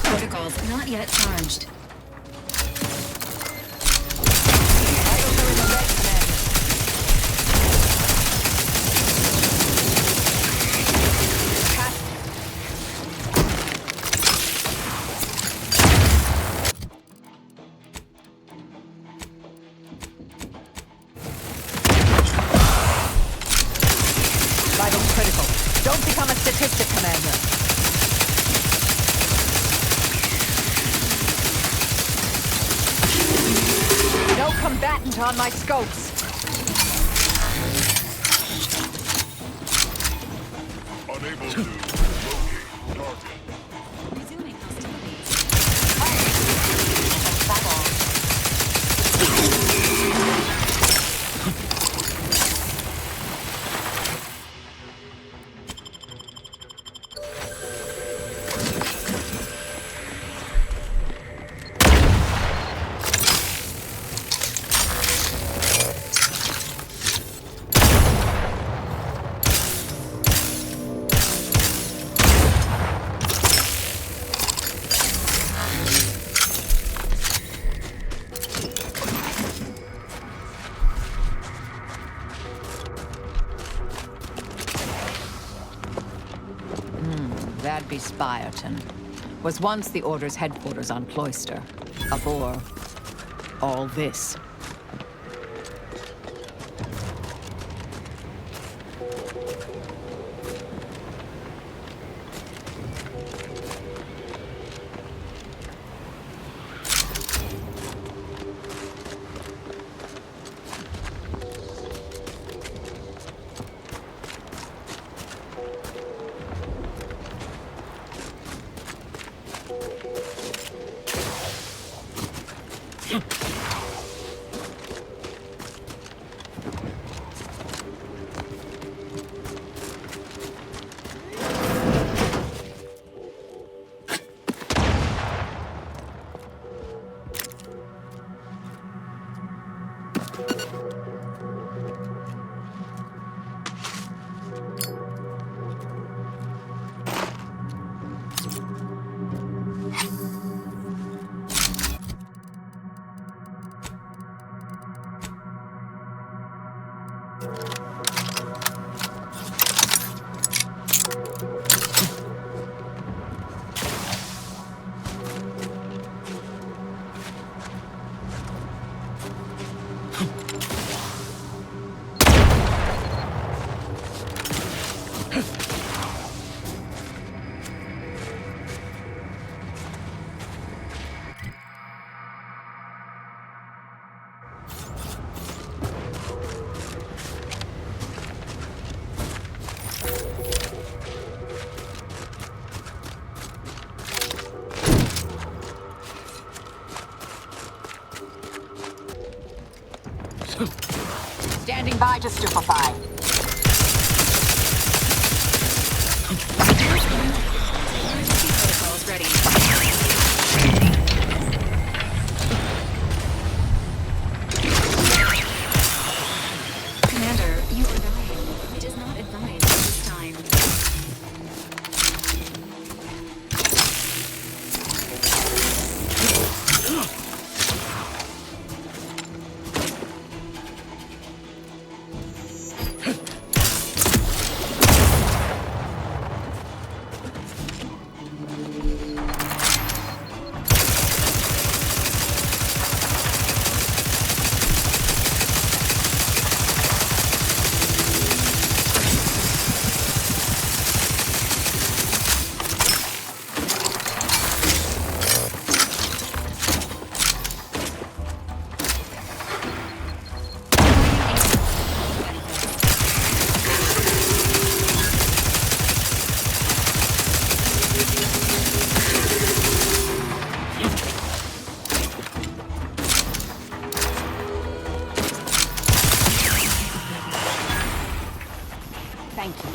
Protocols not yet charged. Vital critical. Don't become a statistic, Commander. No combatant on my scopes. Unable to locate target. Resuming hostilities. That'd be Spyerton. Was once the Order's headquarters on Cloister. Abhor all this. Dropping by to stupefy. Emergency protocols ready. Commander, you are dying. It is not advised at this time. Thank you.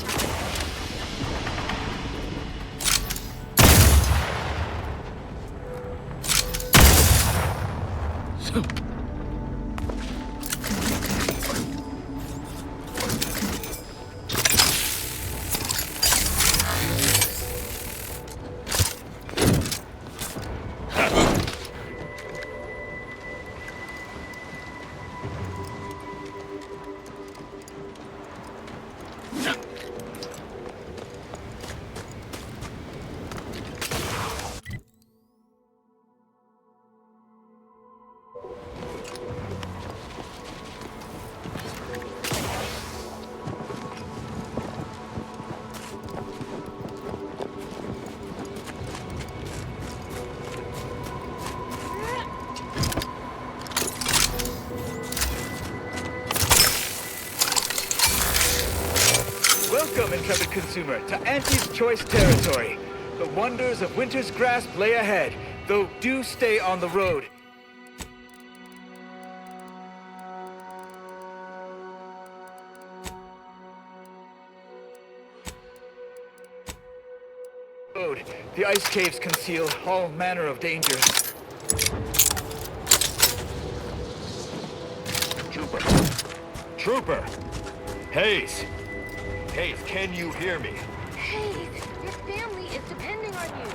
Welcome, intrepid consumer, to Auntie's Choice territory. The wonders of winter's grasp lay ahead, though do stay on the road. The ice caves conceal all manner of dangers. Trooper! Hayes! Hayes, can you hear me? Hayes, your family is depending on you.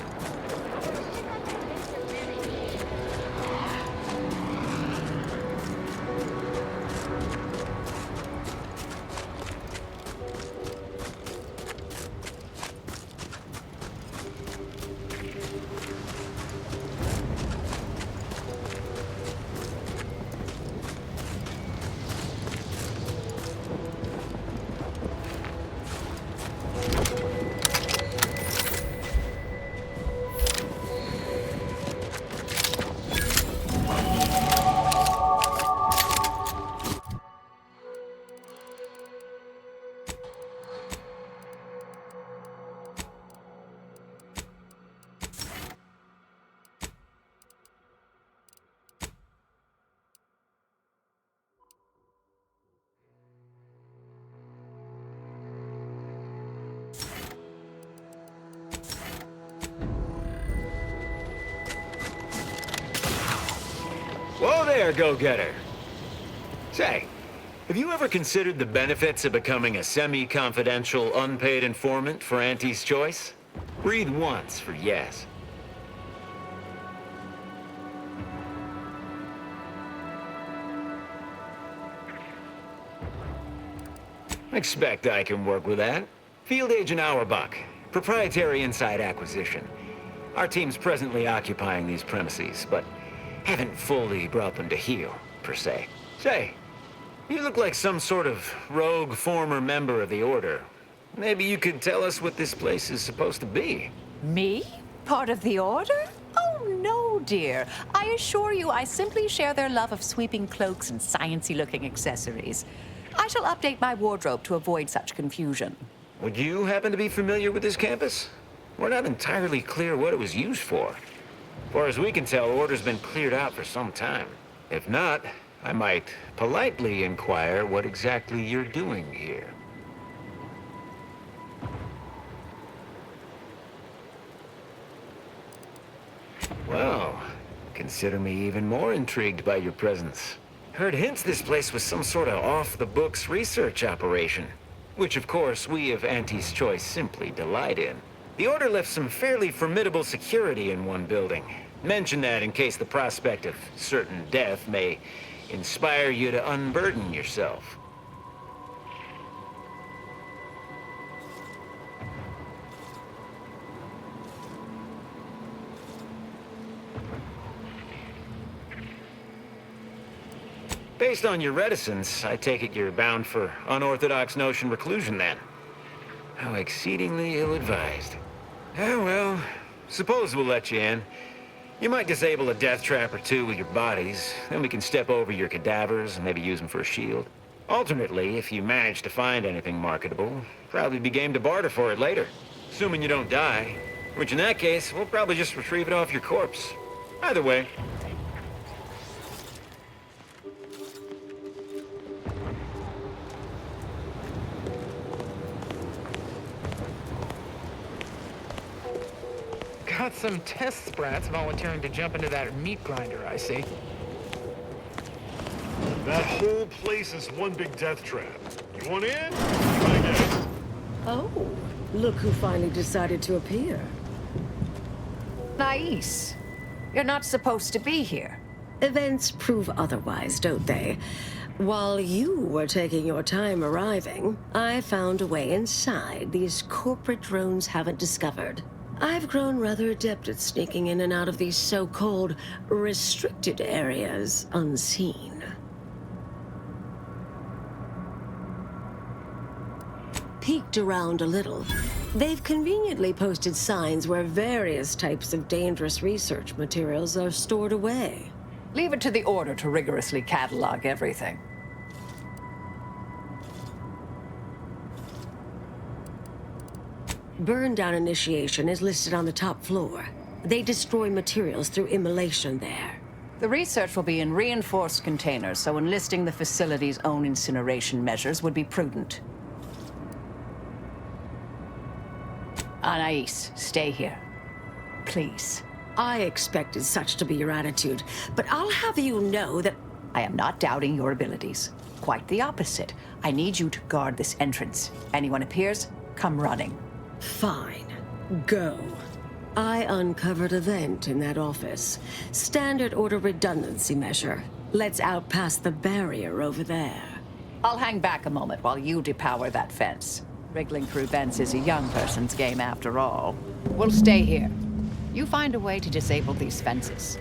Whoa there, go-getter. Say, have you ever considered the benefits of becoming a semi-confidential, unpaid informant for Auntie's Choice? Breathe once for yes. Expect I can work with that. Field Agent Auerbach, proprietary inside acquisition. Our team's presently occupying these premises, but haven't fully brought them to heel, per se. Say, you look like some sort of rogue former member of the Order. Maybe you could tell us what this place is supposed to be. Me? Part of the Order? Oh, no, dear. I assure you I simply share their love of sweeping cloaks and sciencey-looking accessories. I shall update my wardrobe to avoid such confusion. Would you happen to be familiar with this campus? We're not entirely clear what it was used for. Far as we can tell, Order's been cleared out for some time. If not, I might politely inquire what exactly you're doing here. Well, consider me even more intrigued by your presence. Heard hints this place was some sort of off-the-books research operation, which of course we of Auntie's Choice simply delight in. The Order left some fairly formidable security in one building. Mention that in case the prospect of certain death may inspire you to unburden yourself. Based on your reticence, I take it you're bound for unorthodox notion reclusion then. How exceedingly ill-advised. Oh well, suppose we'll let you in. You might disable a death trap or two with your bodies, then we can step over your cadavers and maybe use them for a shield. Alternately, if you manage to find anything marketable, probably be game to barter for it later. Assuming you don't die, which in that case, we'll probably just retrieve it off your corpse. Either way. Got some test sprats volunteering to jump into that meat grinder, I see. That whole place is one big death trap. You want in? I guess. Oh, look who finally decided to appear. Nice. You're not supposed to be here. Events prove otherwise, don't they? While you were taking your time arriving, I found a way inside these corporate drones haven't discovered. I've grown rather adept at sneaking in and out of these so-called restricted areas unseen. Peeked around a little. They've conveniently posted signs where various types of dangerous research materials are stored away. Leave it to the Order to rigorously catalog everything. Burn-down initiation is listed on the top floor. They destroy materials through immolation there. The research will be in reinforced containers, so enlisting the facility's own incineration measures would be prudent. Anais, stay here. Please. I expected such to be your attitude, but I'll have you know that... I am not doubting your abilities. Quite the opposite. I need you to guard this entrance. Anyone appears, come running. Fine. Go. I uncovered a vent in that office. Standard Order redundancy measure. Let's out past the barrier over there. I'll hang back a moment while you depower that fence. Wriggling through vents is a young person's game after all. We'll stay here. You find a way to disable these fences.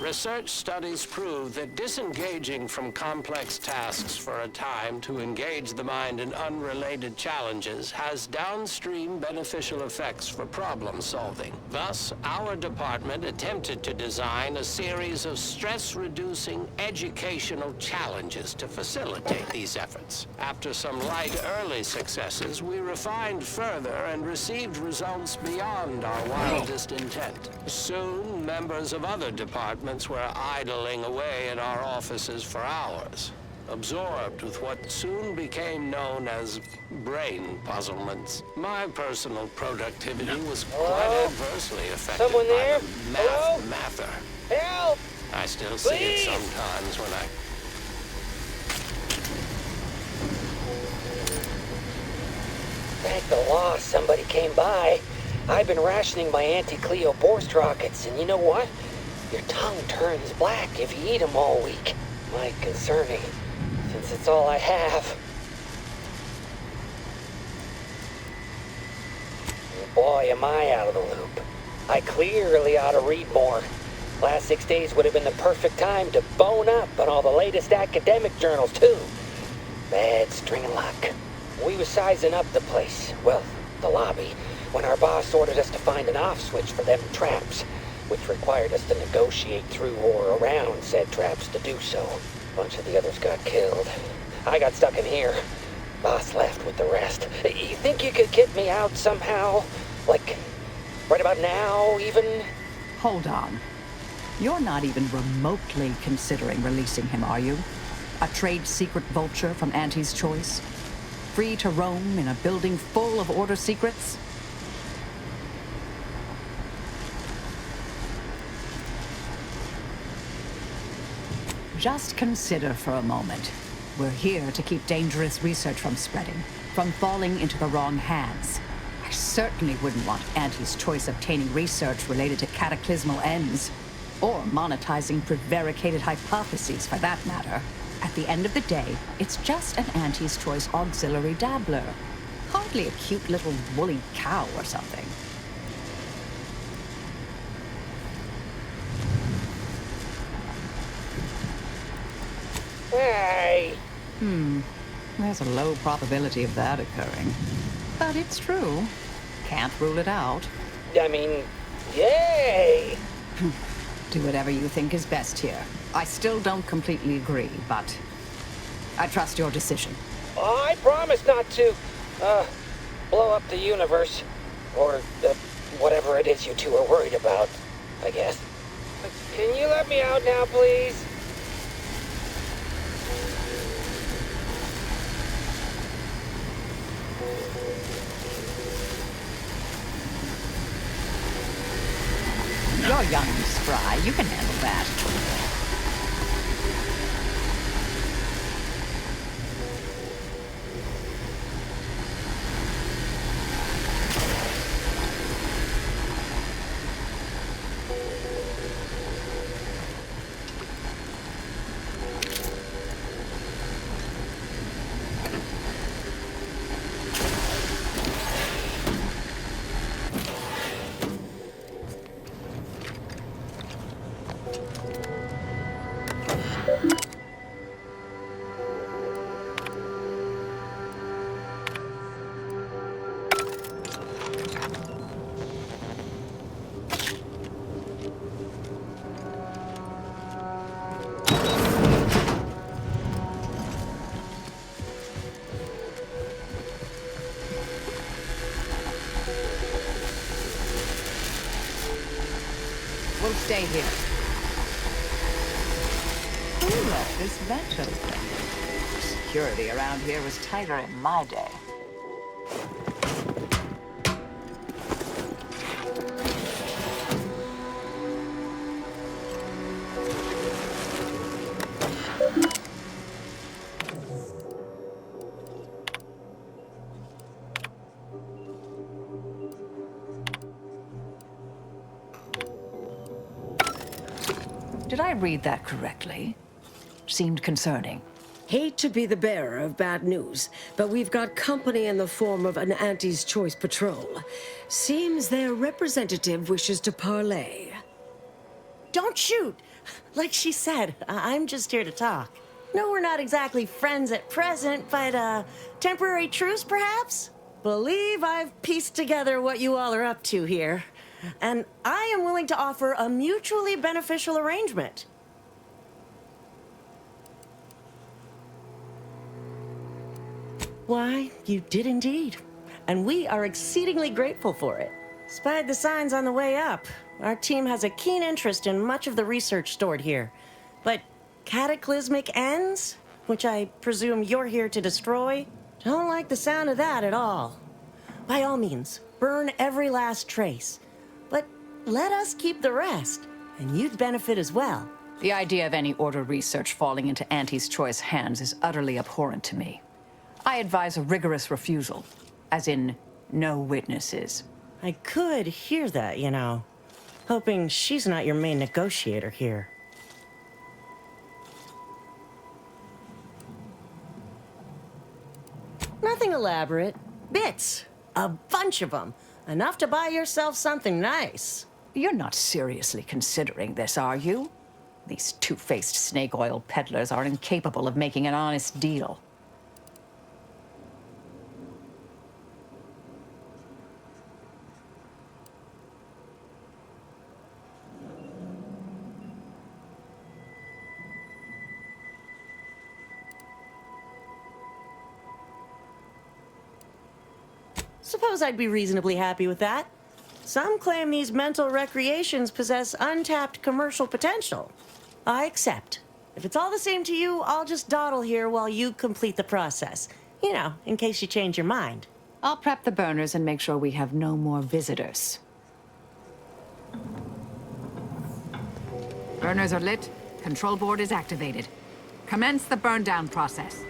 Research studies prove that disengaging from complex tasks for a time to engage the mind in unrelated challenges has downstream beneficial effects for problem solving. Thus, our department attempted to design a series of stress-reducing educational challenges to facilitate these efforts. After some light early successes, we refined further and received results beyond our wildest intent. Soon, members of other departments were idling away in our offices for hours, absorbed with what soon became known as brain puzzlements. My personal productivity was quite adversely affected Someone there? by the math mather. Help! I still see Please! it sometimes when I... Thank the law somebody came by. I've been rationing my anti-Cleo Borst rockets, and you know what? Your tongue turns black if you eat them all week. Might concerning, since it's all I have. Boy, am I out of the loop. I clearly ought to read more. Last 6 days would have been the perfect time to bone up on all the latest academic journals, too. Bad string of luck. We was sizing up the place, well, the lobby, when our boss ordered us to find an off switch for them traps, which required us to negotiate through or around said traps to do so. A bunch of the others got killed. I got stuck in here. Boss left with the rest. You think you could get me out somehow? Like, right about now, even? Hold on. You're not even remotely considering releasing him, are you? A trade secret vulture from Auntie's choice? Free to roam in a building full of order secrets? Just consider for a moment. We're here to keep dangerous research from spreading, from falling into the wrong hands. I certainly wouldn't want Auntie's choice obtaining research related to cataclysmal ends, or monetizing prevaricated hypotheses for that matter. At the end of the day, it's just an Auntie's choice auxiliary dabbler. Hardly a cute little woolly cow or something. Hey! There's a low probability of that occurring. But it's true. Can't rule it out. I mean, yay! Do whatever you think is best here. I still don't completely agree, but I trust your decision. I promise not to, blow up the universe. Or, whatever it is you two are worried about, I guess. Can you let me out now, please? You're young and spry. You can handle that. We'll stay here. Who left this vent open? Security around here was tighter in my day. Did I read that correctly? Seemed concerning. Hate to be the bearer of bad news, but we've got company in the form of an Auntie's Choice patrol. Seems their representative wishes to parley. Don't shoot! Like she said, I'm just here to talk. No, we're not exactly friends at present, but, temporary truce, perhaps? Believe I've pieced together what you all are up to here. And I am willing to offer a mutually beneficial arrangement. Why, you did indeed. And we are exceedingly grateful for it. Spied the signs on the way up. Our team has a keen interest in much of the research stored here. But cataclysmic ends, which I presume you're here to destroy, don't like the sound of that at all. By all means, burn every last trace. But let us keep the rest, and you'd benefit as well. The idea of any Order research falling into Auntie's Choice hands is utterly abhorrent to me. I advise a rigorous refusal, as in no witnesses. I could hear that, you know. Hoping she's not your main negotiator here. Nothing elaborate. Bits. A bunch of them. Enough to buy yourself something nice. You're not seriously considering this, are you? These two-faced snake oil peddlers are incapable of making an honest deal. Suppose I'd be reasonably happy with that. Some claim these mental recreations possess untapped commercial potential. I accept. If it's all the same to you, I'll just dawdle here while you complete the process. You know, in case you change your mind. I'll prep the burners and make sure we have no more visitors. Burners are lit. Control board is activated. Commence the burn down process.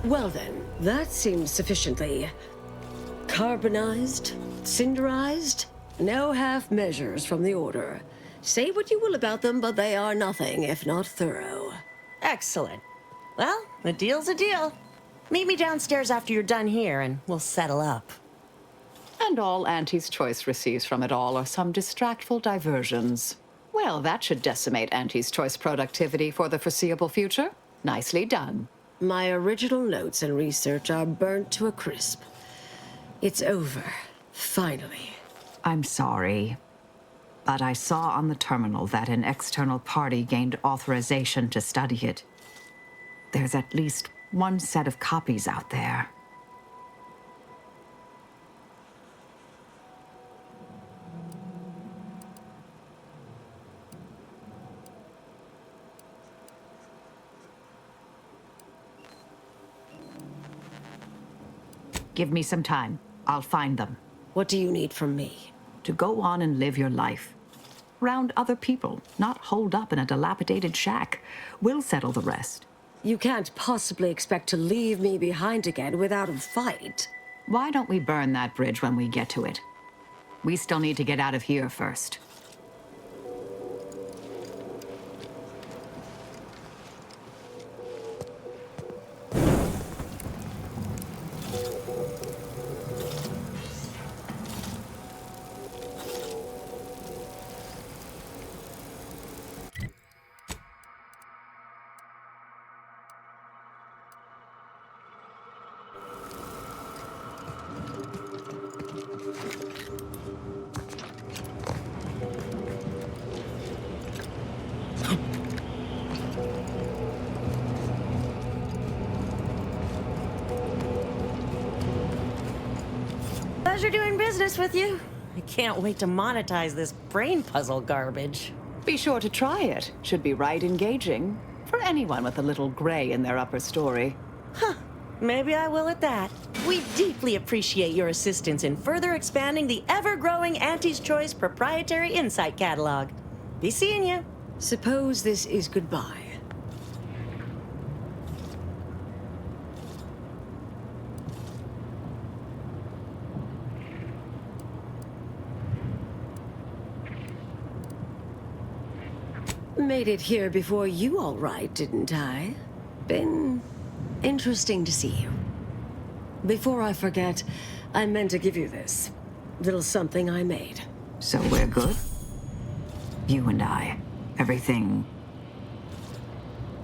Well then, that seems sufficiently carbonized, cinderized. No half measures from the Order. Say what you will about them, but they are nothing if not thorough. Excellent. Well, a deal's a deal. Meet me downstairs after you're done here, and we'll settle up. And all Auntie's Choice receives from it all are some distractful diversions. Well, that should decimate Auntie's Choice productivity for the foreseeable future. Nicely done. My original notes and research are burnt to a crisp. It's over. Finally. I'm sorry, but I saw on the terminal that an external party gained authorization to study it. There's at least one set of copies out there. Give me some time. I'll find them. What do you need from me? To go on and live your life. Round other people, not holed up in a dilapidated shack. We'll settle the rest. You can't possibly expect to leave me behind again without a fight. Why don't we burn that bridge when we get to it? We still need to get out of here first. Pleasure doing business with you. I can't wait to monetize this brain puzzle garbage. Be sure to try it. Should be right engaging. For anyone with a little gray in their upper story. Huh. Maybe I will at that. We deeply appreciate your assistance in further expanding the ever-growing Auntie's Choice proprietary insight catalog. Be seeing you. Suppose this is goodbye. Made it here before you all right, didn't I? Been interesting to see you. Before I forget, I meant to give you this. Little something I made. So we're good? You and I. Everything...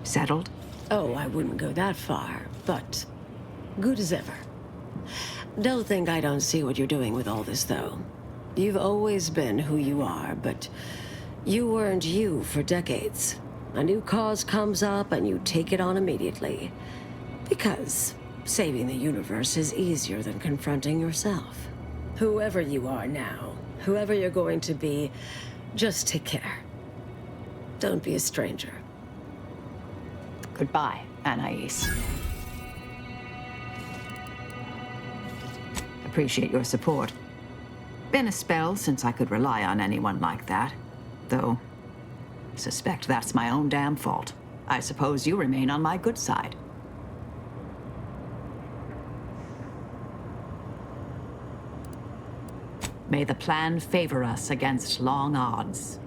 settled? Oh, I wouldn't go that far, but good as ever. Don't think I don't see what you're doing with all this, though. You've always been who you are, but you weren't you for decades. A new cause comes up and you take it on immediately. Because saving the universe is easier than confronting yourself. Whoever you are now, whoever you're going to be, just take care. Don't be a stranger. Goodbye, Anais. Appreciate your support. Been a spell since I could rely on anyone like that. Though, suspect that's my own damn fault. I suppose you remain on my good side. May the plan favor us against long odds.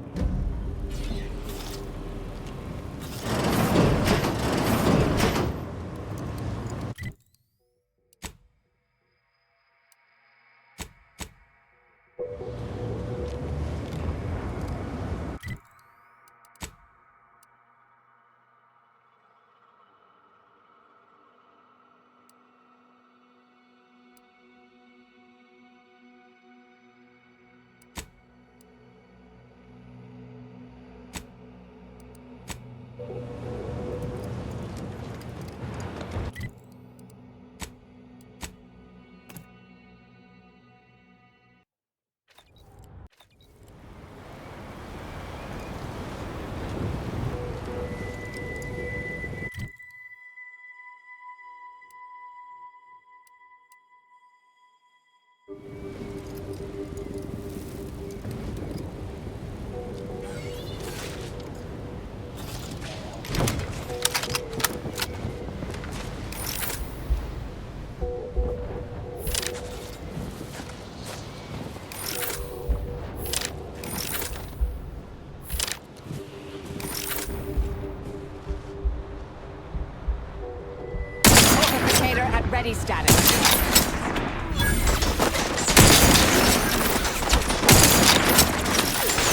Ready status.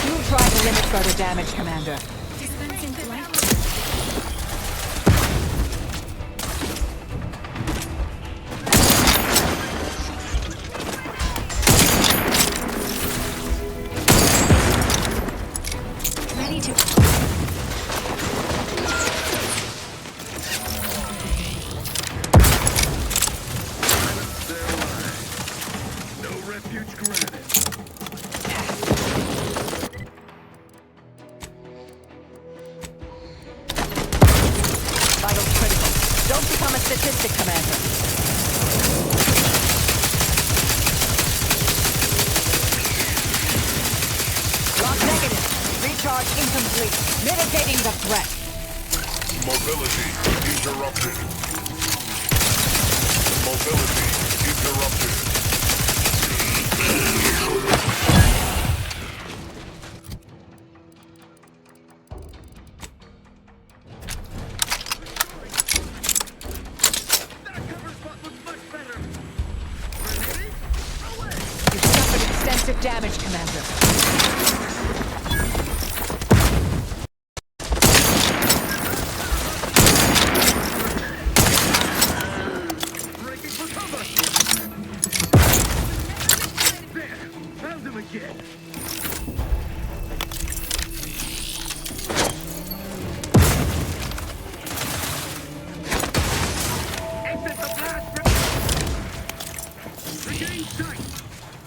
You'll try to limit further damage, Commander. Dispensing light. Ready to... Vitals critical. Don't become a statistic, Commander. Lock negative. Recharge incomplete. Mitigating the threat. Mobility interrupted. Mobility interrupted. You've suffered extensive damage, Commander.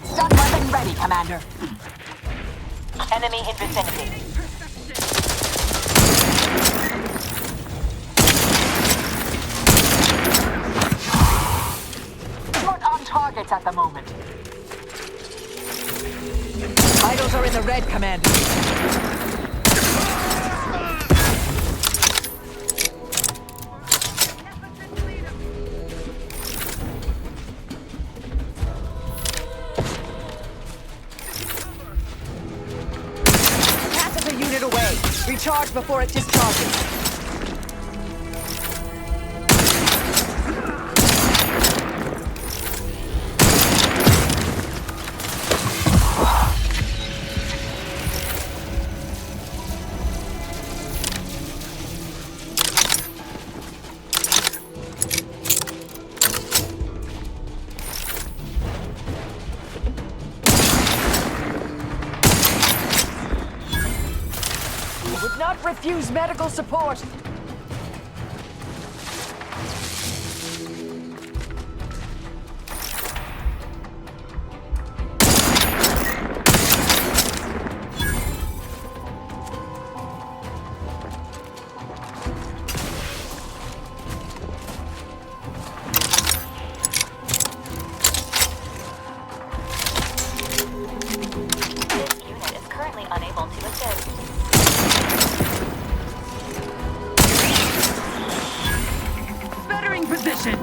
Stun weapon ready, Commander. Enemy in vicinity. Not on targets at the moment. Vitals are in the red, Commander. Unit away. Recharge before it discharges. Would not refuse medical support. This unit is currently unable to assist. Bettering position.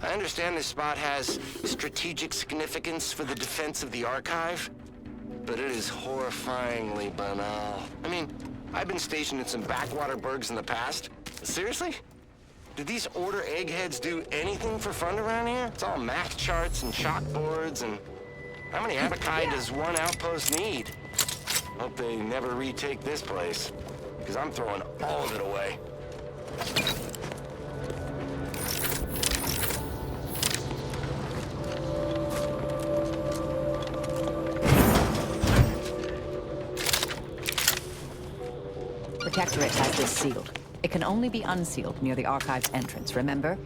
I understand this spot has strategic significance for the defense of the archive, but it is horrifyingly banal. I mean, I've been stationed in some backwater burgs in the past. Seriously? Do these Order eggheads do anything for fun around here? It's all math charts and chalkboards, and how many Abakai does one outpost need? Hope they never retake this place, because I'm throwing all of it away. Protectorate has this sealed. It can only be unsealed near the archive's entrance, remember?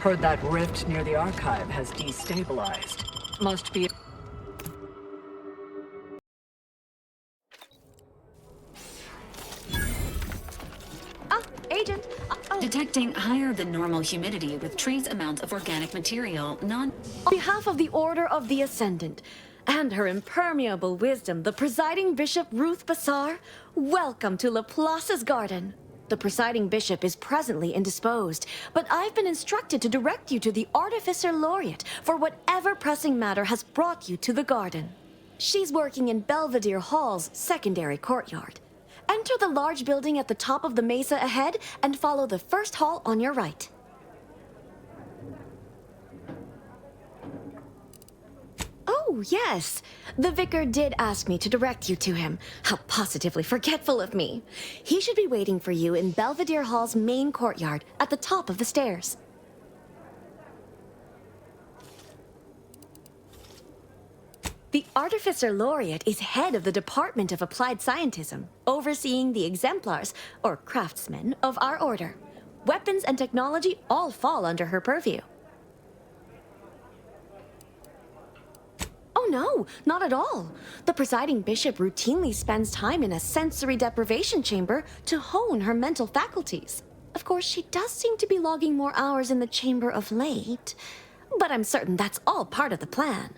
Heard that rift near the archive has destabilized. Must be... Agent. Detecting higher than normal humidity with trace amount of organic material, On behalf of the Order of the Ascendant and her impermeable wisdom, the presiding bishop Ruth Bassar, welcome to Laplace's garden. The presiding bishop is presently indisposed, but I've been instructed to direct you to the Artificer Laureate for whatever pressing matter has brought you to the garden. She's working in Belvedere Hall's secondary courtyard. Enter the large building at the top of the mesa ahead and follow the first hall on your right. Oh, yes. The vicar did ask me to direct you to him. How positively forgetful of me. He should be waiting for you in Belvedere Hall's main courtyard at the top of the stairs. The Artificer Laureate is head of the Department of Applied Scientism, overseeing the exemplars, or craftsmen, of our order. Weapons and technology all fall under her purview. Oh no, not at all. The presiding bishop routinely spends time in a sensory deprivation chamber to hone her mental faculties. Of course, she does seem to be logging more hours in the chamber of late, but I'm certain that's all part of the plan.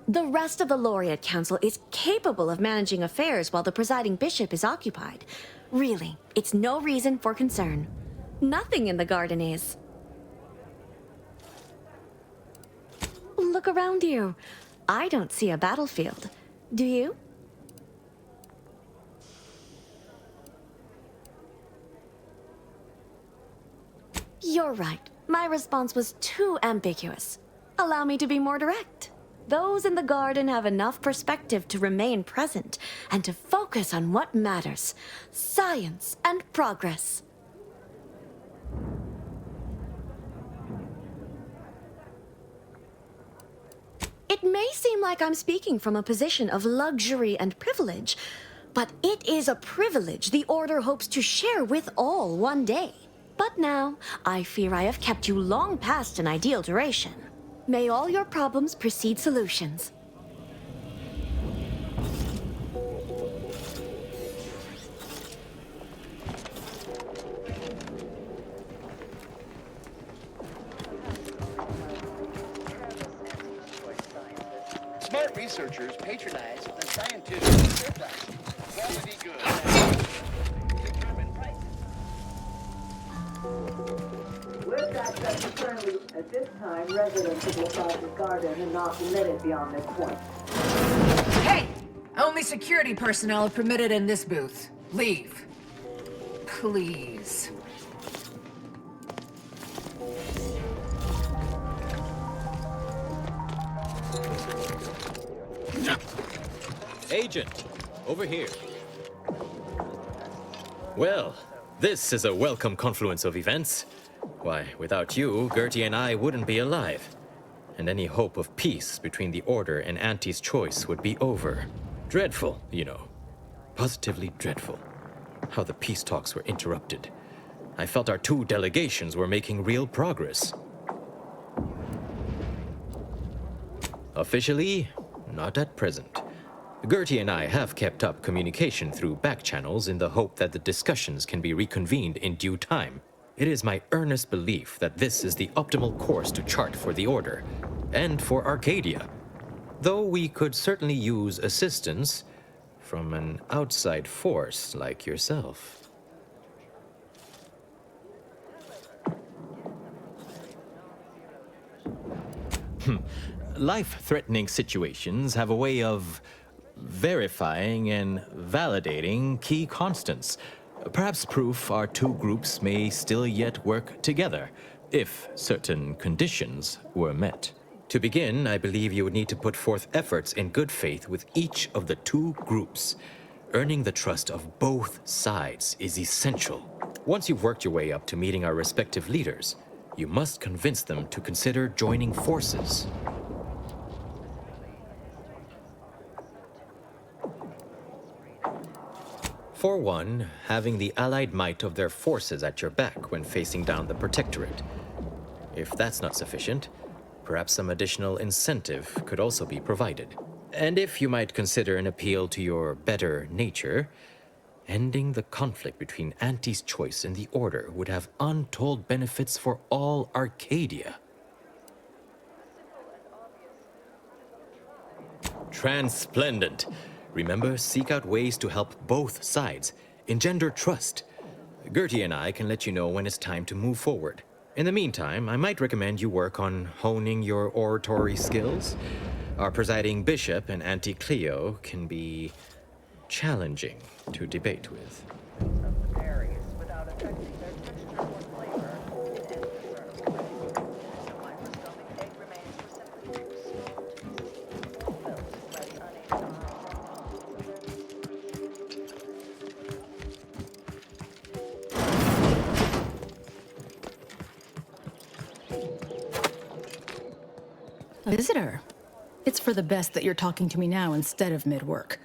The rest of the Laureate Council is capable of managing affairs while the presiding bishop is occupied. Really, it's no reason for concern. Nothing in the garden is. Look around you. I don't see a battlefield. Do you? You're right. My response was too ambiguous. Allow me to be more direct. Those in the garden have enough perspective to remain present and to focus on what matters: science and progress. It may seem like I'm speaking from a position of luxury and privilege, but it is a privilege the Order hopes to share with all one day. But now, I fear I have kept you long past an ideal duration. May all your problems precede solutions. Smart researchers patronize the scientific surplus. Quality goods. Determine prices. With access to currently, at this time, residents of LaPlace's garden are not permitted beyond this point. Hey! Only security personnel are permitted in this booth. Leave. Please. Agent, over here. Well, this is a welcome confluence of events. Why, without you, Gertie and I wouldn't be alive. And any hope of peace between the Order and Auntie's choice would be over. Dreadful, you know. Positively dreadful. How the peace talks were interrupted. I felt our two delegations were making real progress. Officially, not at present. Gertie and I have kept up communication through back channels in the hope that the discussions can be reconvened in due time. It is my earnest belief that this is the optimal course to chart for the Order, and for Arcadia. Though we could certainly use assistance from an outside force like yourself. Life-threatening situations have a way of verifying and validating key constants. Perhaps proof our two groups may still yet work together, if certain conditions were met. To begin, I believe you would need to put forth efforts in good faith with each of the two groups. Earning the trust of both sides is essential. Once you've worked your way up to meeting our respective leaders, you must convince them to consider joining forces. For one, having the allied might of their forces at your back when facing down the Protectorate. If that's not sufficient, perhaps some additional incentive could also be provided. And if you might consider an appeal to your better nature, ending the conflict between Auntie's Choice and the Order would have untold benefits for all Arcadia. Transplendent. Remember, seek out ways to help both sides, engender trust. Gertie and I can let you know when it's time to move forward. In the meantime, I might recommend you work on honing your oratory skills. Our presiding bishop and Auntie Cleo can be challenging to debate with. A visitor. It's for the best that you're talking to me now instead of mid-work.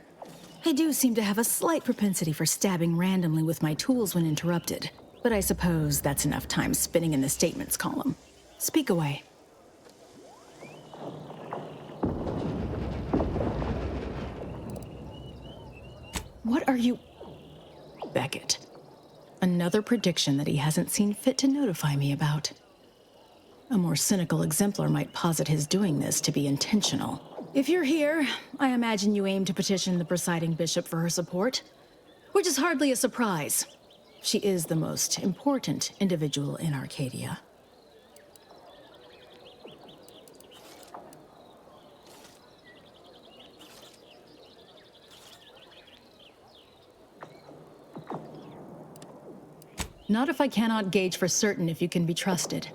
I do seem to have a slight propensity for stabbing randomly with my tools when interrupted, but I suppose that's enough time spinning in the statements column. Speak away. What are you... Beckett. Another prediction that he hasn't seen fit to notify me about. A more cynical exemplar might posit his doing this to be intentional. If you're here, I imagine you aim to petition the presiding bishop for her support, which is hardly a surprise. She is the most important individual in Arcadia. Not if I cannot gauge for certain if you can be trusted.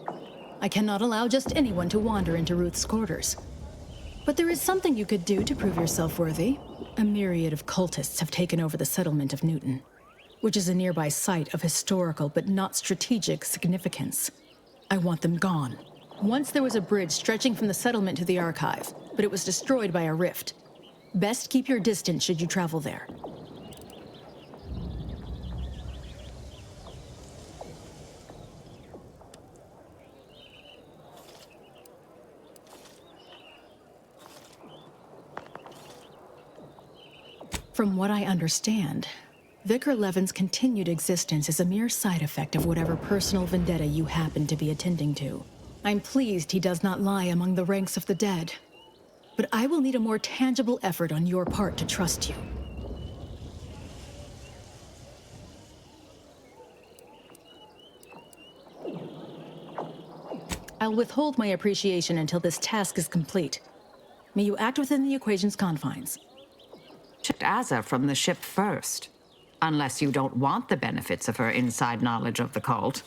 I cannot allow just anyone to wander into Ruth's quarters. But there is something you could do to prove yourself worthy. A myriad of cultists have taken over the settlement of Newton, which is a nearby site of historical but not strategic significance. I want them gone. Once there was a bridge stretching from the settlement to the archive, but it was destroyed by a rift. Best keep your distance should you travel there. From what I understand, Vicar Levin's continued existence is a mere side effect of whatever personal vendetta you happen to be attending to. I'm pleased he does not lie among the ranks of the dead, but I will need a more tangible effort on your part to trust you. I'll withhold my appreciation until this task is complete. May you act within the equation's confines. Checked Azza from the ship first. Unless you don't want the benefits of her inside knowledge of the cult.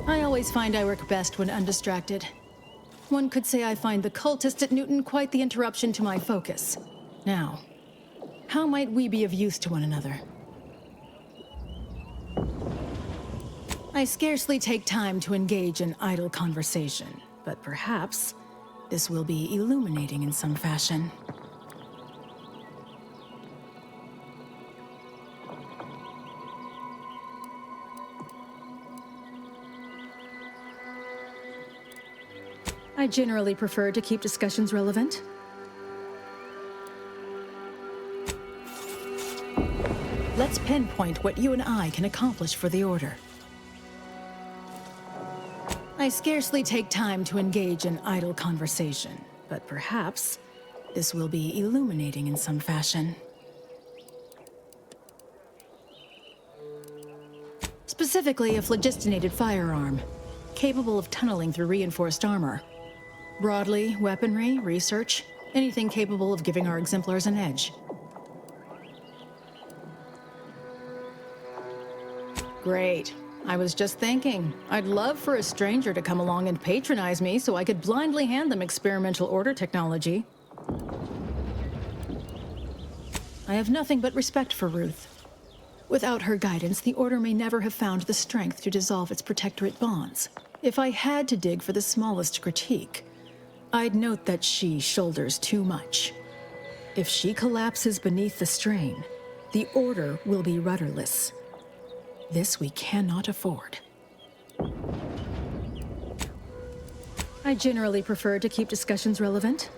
I always find I work best when undistracted. One could say I find the cultist at Newton quite the interruption to my focus. Now, how might we be of use to one another? I scarcely take time to engage in idle conversation, but perhaps this will be illuminating in some fashion. I generally prefer to keep discussions relevant. Let's pinpoint what you and I can accomplish for the Order. I scarcely take time to engage in idle conversation, but perhaps this will be illuminating in some fashion. Specifically, a phlogistinated firearm, capable of tunneling through reinforced armor. Broadly, weaponry, research, anything capable of giving our exemplars an edge. Great. I was just thinking, I'd love for a stranger to come along and patronize me so I could blindly hand them experimental order technology. I have nothing but respect for Ruth. Without her guidance, the Order may never have found the strength to dissolve its protectorate bonds. If I had to dig for the smallest critique, I'd note that she shoulders too much. If she collapses beneath the strain, the Order will be rudderless. This we cannot afford. I generally prefer to keep discussions relevant.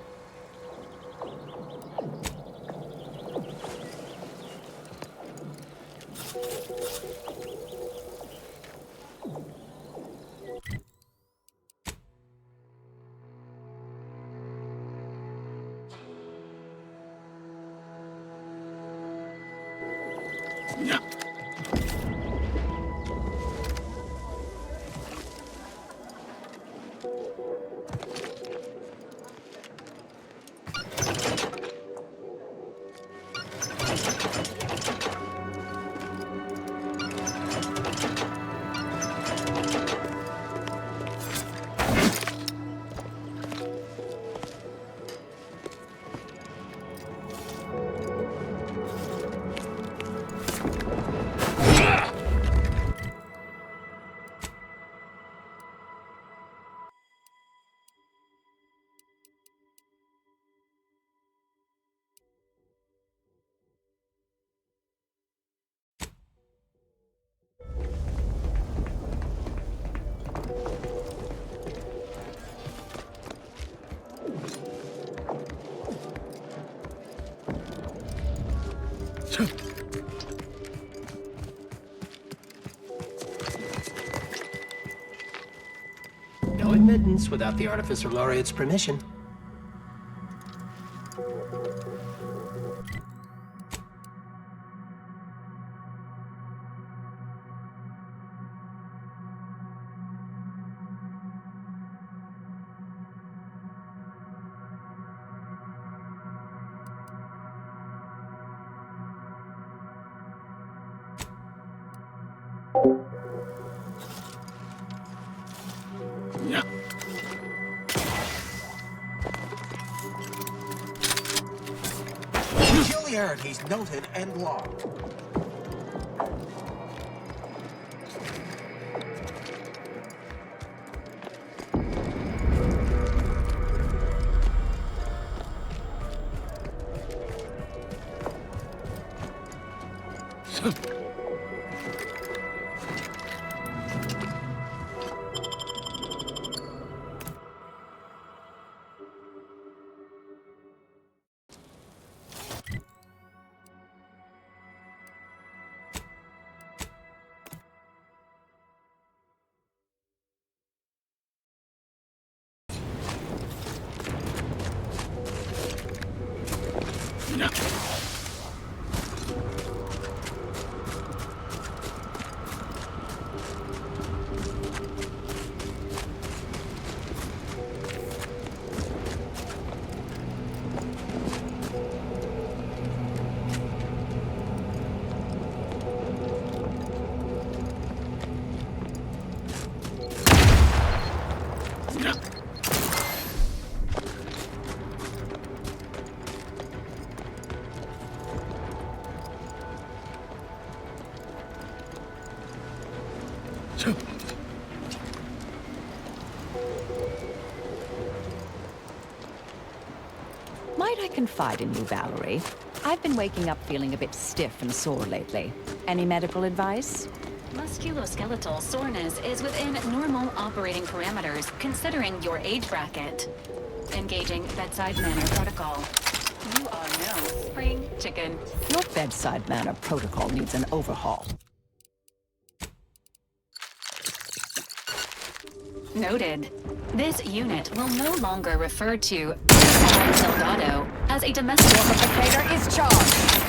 No admittance without the Artificer Laureate's permission. Peculiarities noted and logged. Might I confide in you, Valerie? I've been waking up feeling a bit stiff and sore lately. Any medical advice? Musculoskeletal soreness is within normal operating parameters, considering your age bracket. Engaging bedside manner protocol. You are no spring chicken. Your bedside manner protocol needs an overhaul. Noted. This unit will no longer refer to Delgado as a domestic Warficator is charged.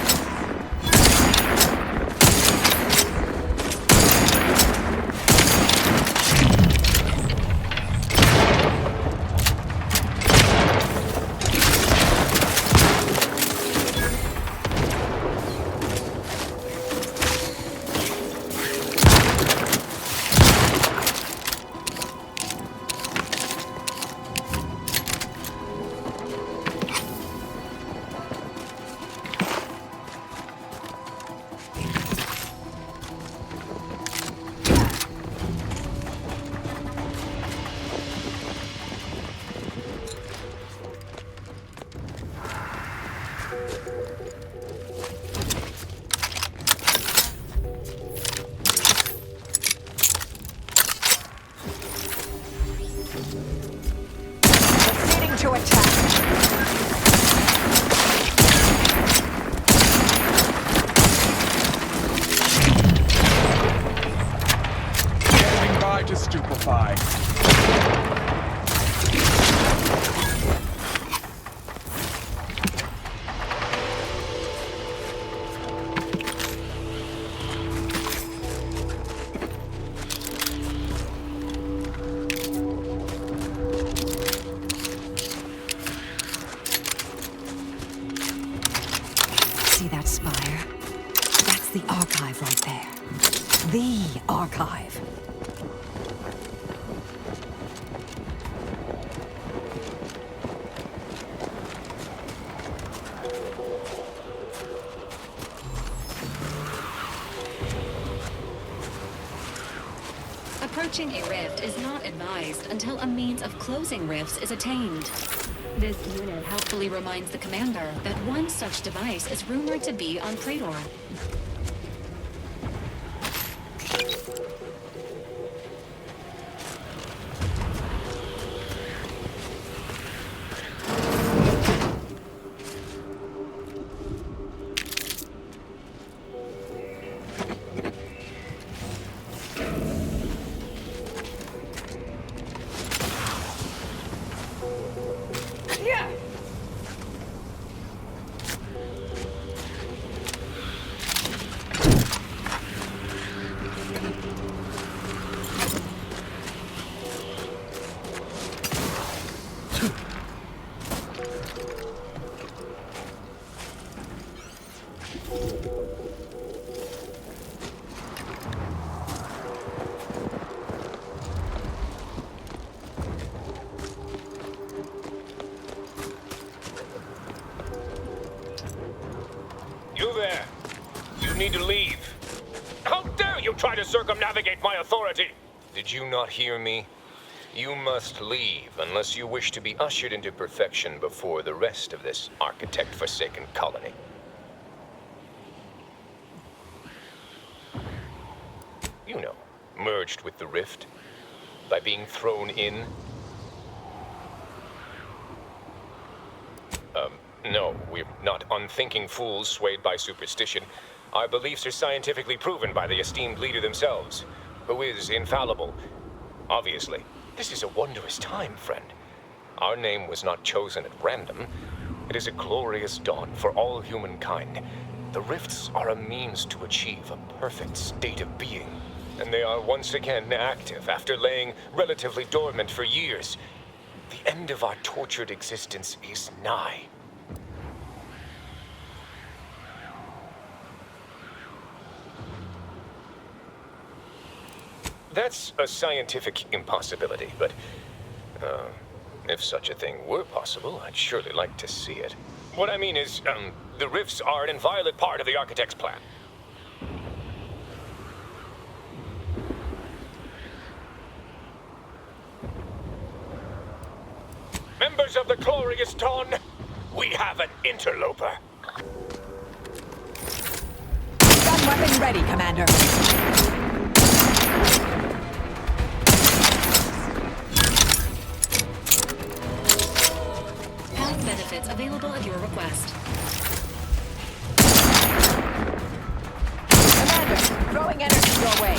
to stupefy. See that spire? That's the archive right there. The archive. Approaching a rift is not advised until a means of closing rifts is attained. This unit helpfully reminds the commander that one such device is rumored to be on Praetor. You there! You need to leave. How dare you try to circumnavigate my authority! Did you not hear me? You must leave unless you wish to be ushered into perfection before the rest of this architect-forsaken colony. You know, merged with the rift, by being thrown in. No, we're not unthinking fools swayed by superstition. Our beliefs are scientifically proven by the esteemed leader themselves, who is infallible. Obviously, this is a wondrous time, friend. Our name was not chosen at random. It is a glorious dawn for all humankind. The rifts are a means to achieve a perfect state of being, and they are once again active after laying relatively dormant for years. The end of our tortured existence is nigh. That's a scientific impossibility, but if such a thing were possible, I'd surely like to see it. What I mean is, the rifts are an inviolate part of the architect's plan. Members of the glorious dawn, we have an interloper. Gun weapon ready, Commander. Path benefits available at your request. Commander, throwing energy your way.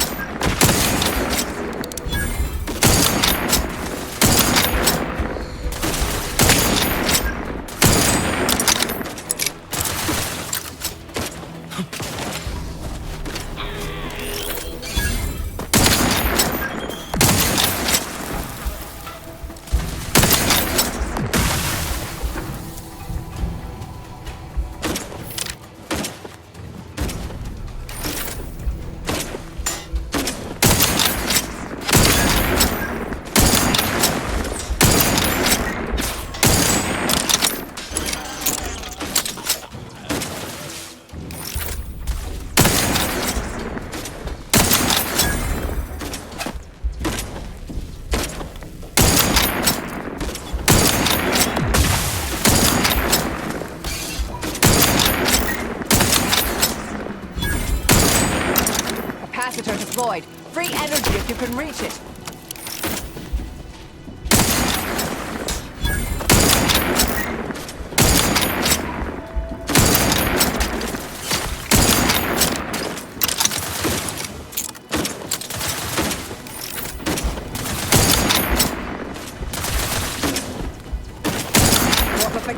Capacitor deployed. Free energy if you can reach it.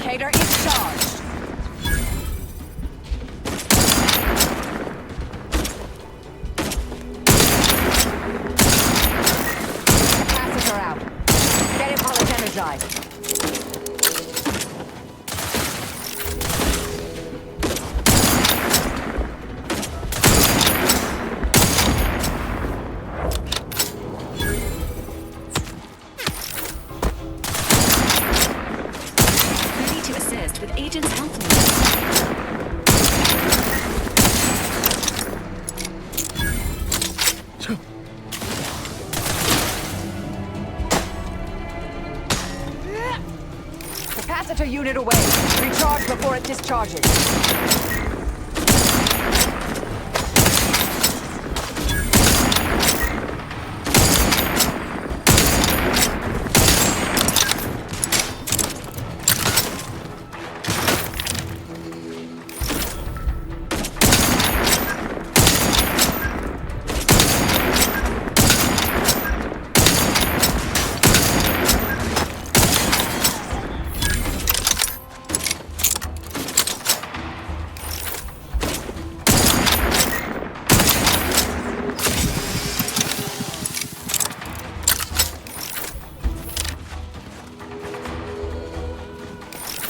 Propulsificator is charged. Capacitor out. Get it while it's energized. Agent's health Capacitor unit away. Recharge before it discharges.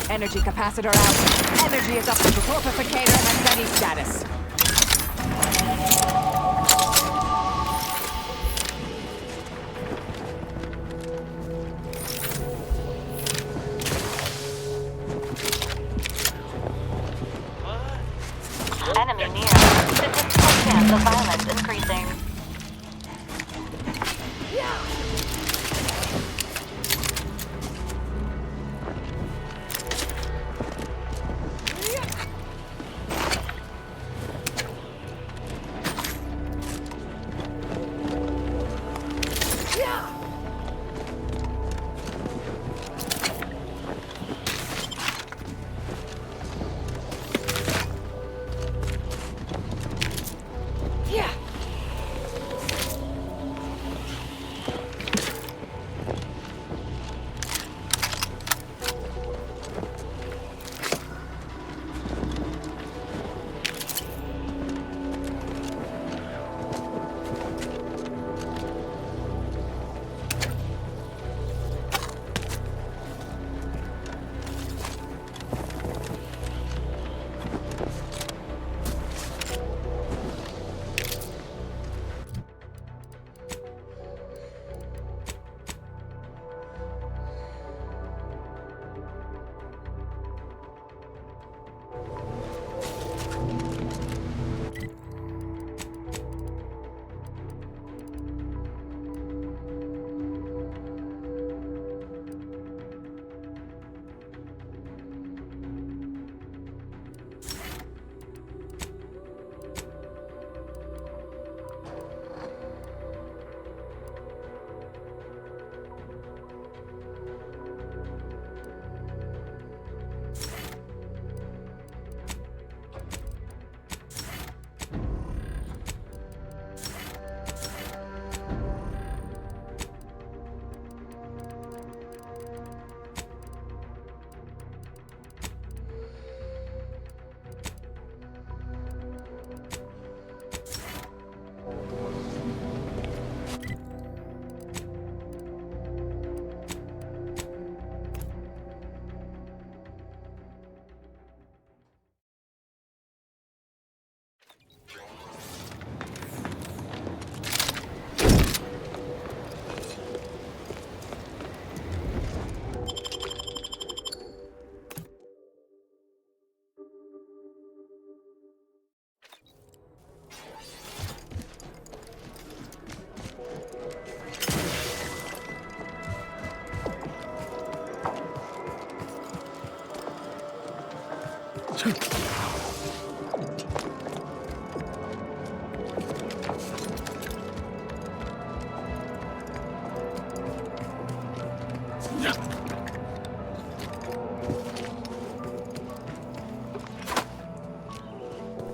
Energy capacitor out. Energy is up to propulsificator at steady status. enemy near. Statistical chance of violence increasing.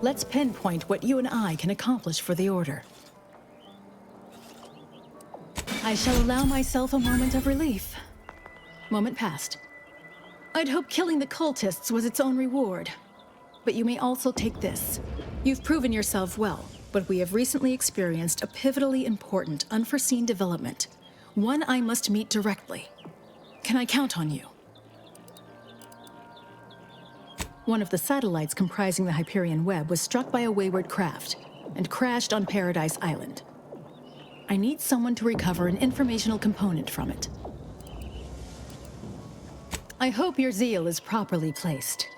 Let's pinpoint what you and I can accomplish for the Order. I shall allow myself a moment of relief. Moment past. I'd hope killing the cultists was its own reward. But you may also take this. You've proven yourself well, but we have recently experienced a pivotally important, unforeseen development. One I must meet directly. Can I count on you? One of the satellites comprising the Hyperion web was struck by a wayward craft and crashed on Paradise Island. I need someone to recover an informational component from it. I hope your zeal is properly placed.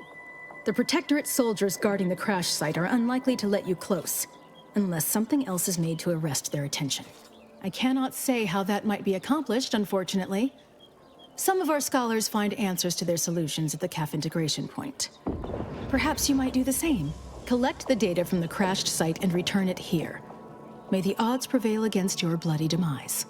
The Protectorate soldiers guarding the crash site are unlikely to let you close, unless something else is made to arrest their attention. I cannot say how that might be accomplished, unfortunately. Some of our scholars find answers to their solutions at the CAF integration point. Perhaps you might do the same. Collect the data from the crashed site and return it here. May the odds prevail against your bloody demise.